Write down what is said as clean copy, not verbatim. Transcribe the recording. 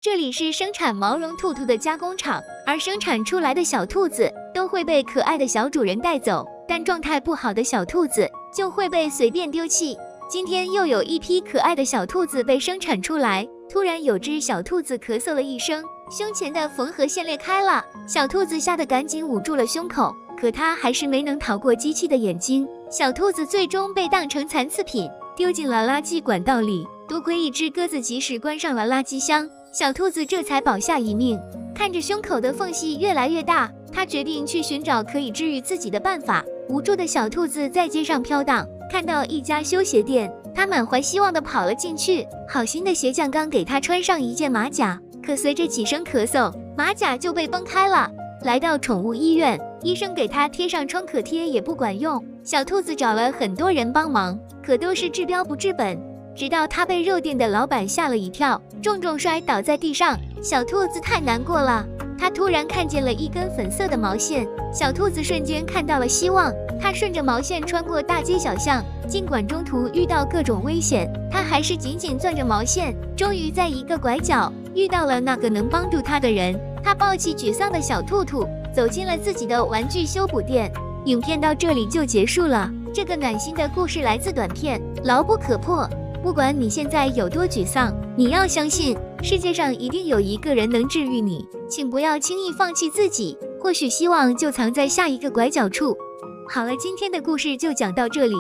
这里是生产毛绒兔兔的加工厂，而生产出来的小兔子都会被可爱的小主人带走，但状态不好的小兔子就会被随便丢弃。今天又有一批可爱的小兔子被生产出来，突然有只小兔子咳嗽了一声，胸前的缝合线裂开了，小兔子吓得赶紧捂住了胸口，可它还是没能逃过机器的眼睛，小兔子最终被当成残次品丢进了垃圾管道里。多亏一只鸽子及时关上了垃圾箱，小兔子这才保下一命。看着胸口的缝隙越来越大，它决定去寻找可以治愈自己的办法。无助的小兔子在街上飘荡，看到一家修鞋店，它满怀希望地跑了进去。好心的鞋匠刚给它穿上一件马甲，可随着几声咳嗽，马甲就被崩开了。来到宠物医院，医生给它贴上创可贴也不管用，小兔子找了很多人帮忙，可都是治标不治本。直到它被肉店的老板吓了一跳，重重摔倒在地上。小兔子太难过了，它突然看见了一根粉色的毛线，小兔子瞬间看到了希望。它顺着毛线穿过大街小巷，尽管中途遇到各种危险，它还是紧紧攥着毛线。终于在一个拐角遇到了那个能帮助它的人，它抱起沮丧的小兔兔，走进了自己的玩具修补店。影片到这里就结束了。这个暖心的故事来自短片《牢不可破》。不管你现在有多沮丧，你要相信世界上一定有一个人能治愈你，请不要轻易放弃自己，或许希望就藏在下一个拐角处。好了，今天的故事就讲到这里。